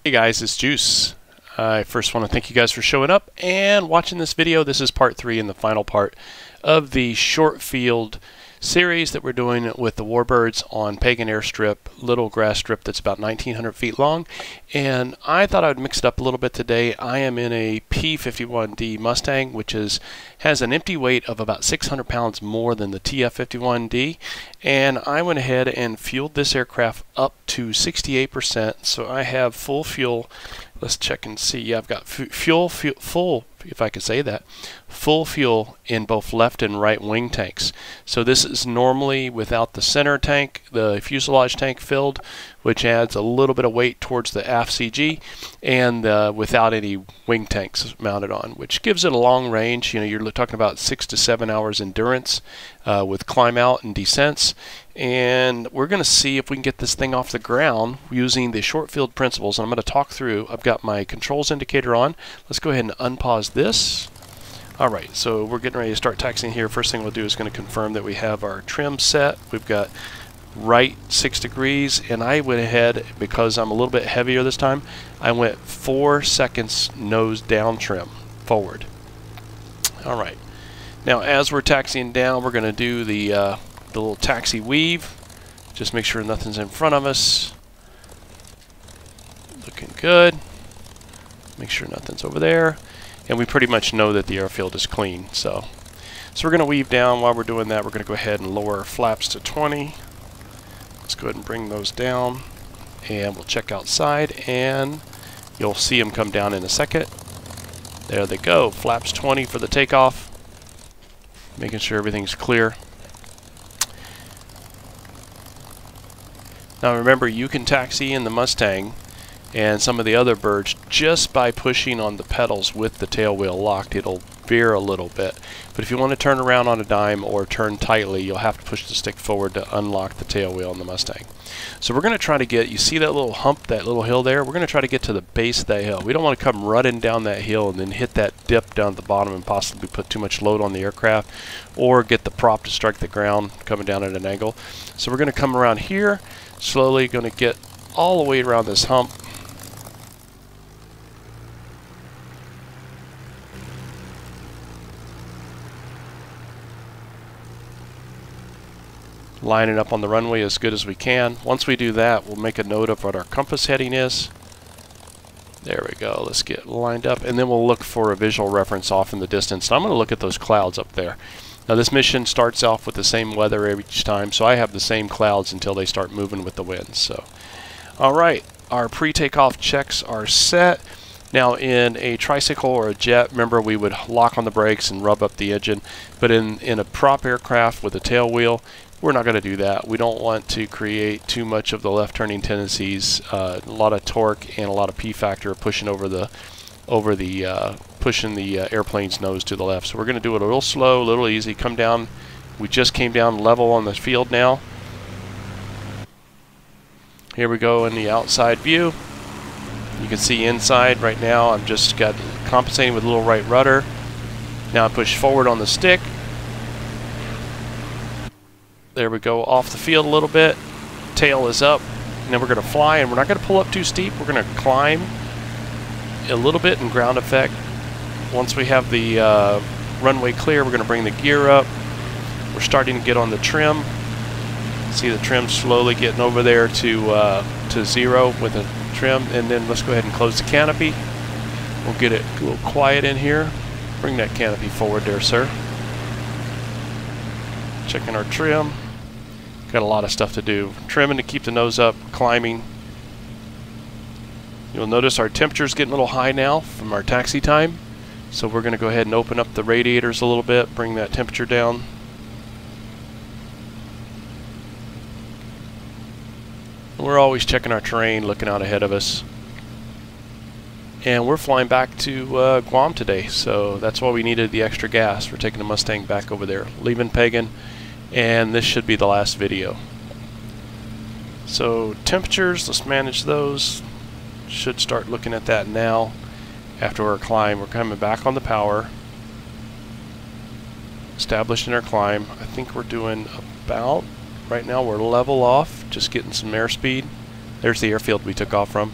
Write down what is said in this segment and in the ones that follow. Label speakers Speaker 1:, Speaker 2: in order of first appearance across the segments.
Speaker 1: Hey guys, it's Juice. I first want to thank you guys for showing up and watching this video. This is part 3 and the final part of the short field series that we're doing with the Warbirds on Pagan Airstrip, little grass strip that's about 1,900 feet long. And I thought I would mix it up a little bit today. I am in a P-5D Mustang, which has an empty weight of about 600 pounds more than the TF-51D. And I went ahead and fueled this aircraft up to 68%. So I have full fuel. Let's check and see. Yeah, I've got full, if I could say that, full fuel in both left and right wing tanks. So this is normally without the center tank, the fuselage tank filled, which adds a little bit of weight towards the aft CG, and without any wing tanks mounted on, which gives it a long range. You know, you're talking about 6 to 7 hours endurance with climb out and descents. And we're going to see if we can get this thing off the ground using the short field principles. And I'm going to talk through. I've got my controls indicator on. Let's go ahead and unpause this. Alright, so we're getting ready to start taxiing here. First thing we'll do is going to confirm that we have our trim set. We've got right 6 degrees, and I went ahead, because I'm a little bit heavier this time, I went 4 seconds nose down trim forward. Alright, now as we're taxiing down, we're going to do the little taxi weave. Just make sure nothing's in front of us. Looking good. Make sure nothing's over there. And we pretty much know that the airfield is clean. So we're going to weave down. While we're doing that, we're going to go ahead and lower our flaps to 20. Let's go ahead and bring those down. And we'll check outside, and you'll see them come down in a second. There they go. Flaps 20 for the takeoff. Making sure everything's clear. Now remember, you can taxi in the Mustang and some of the other birds just by pushing on the pedals with the tail wheel locked. It'll veer a little bit. But if you want to turn around on a dime or turn tightly, you'll have to push the stick forward to unlock the tail wheel in the Mustang. So we're going to try to get, you see that little hump, that little hill there? We're going to try to get to the base of that hill. We don't want to come running down that hill and then hit that dip down at the bottom and possibly put too much load on the aircraft, or get the prop to strike the ground coming down at an angle. So we're going to come around here, slowly going to get all the way around this hump. Line it up on the runway as good as we can. Once we do that, we'll make a note of what our compass heading is. There we go. Let's get lined up, and then we'll look for a visual reference off in the distance. And I'm going to look at those clouds up there. Now this mission starts off with the same weather each time, so I have the same clouds until they start moving with the wind. So, all right, our pre-takeoff checks are set. Now in a tricycle or a jet, remember we would lock on the brakes and rub up the engine, but in a prop aircraft with a tail wheel, we're not going to do that. We don't want to create too much of the left turning tendencies. A lot of torque and a lot of P factor pushing pushing the airplane's nose to the left. So we're going to do it a little slow, a little easy. Come down. We just came down level on the field now. Here we go in the outside view. You can see inside right now. I'm just got compensating with a little right rudder. Now I push forward on the stick. There we go, off the field a little bit. Tail is up. And then we're going to fly, and we're not going to pull up too steep. We're going to climb a little bit in ground effect. Once we have the runway clear, we're going to bring the gear up. We're starting to get on the trim. See the trim slowly getting over there to 0 with the trim. And then let's go ahead and close the canopy. We'll get it a little quiet in here. Bring that canopy forward there, sir. Checking our trim. Got a lot of stuff to do. Trimming to keep the nose up, climbing. You'll notice our temperature's getting a little high now from our taxi time. So we're going to go ahead and open up the radiators a little bit, bring that temperature down. We're always checking our terrain, looking out ahead of us. And we're flying back to Guam today, so that's why we needed the extra gas. We're taking the Mustang back over there, leaving Pagan, and this should be the last video. So temperatures, let's manage those. Should start looking at that now. After our climb, we're coming back on the power. Establishing our climb. I think we're doing about, right now we're level off, just getting some airspeed. There's the airfield we took off from.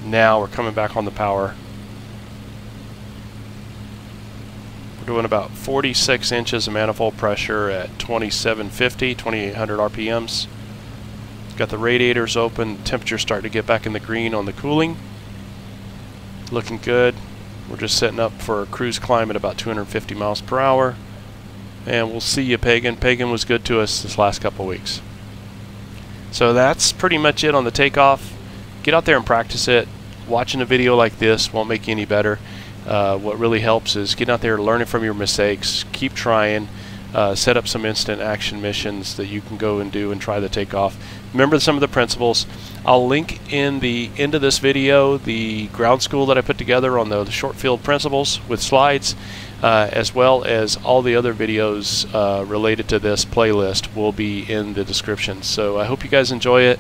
Speaker 1: Now we're coming back on the power. We're doing about 46 inches of manifold pressure at 2750, 2800 RPMs. Got the radiators open, temperature's starting to get back in the green on the cooling. Looking good. We're just setting up for a cruise climb at about 250 miles per hour. And we'll see you, Pagan. Pagan was good to us this last couple weeks. So that's pretty much it on the Takeoff. Get out there and practice it. Watching a video like this won't make you any better. What really helps is getting out there, learning from your mistakes, keep trying, set up some instant action missions that you can go and do and try the Takeoff. Remember some of the principles. I'll link in the end of this video the ground school that I put together on the short field principles with slides, as well as all the other videos related to this playlist will be in the description. So I hope you guys enjoy it.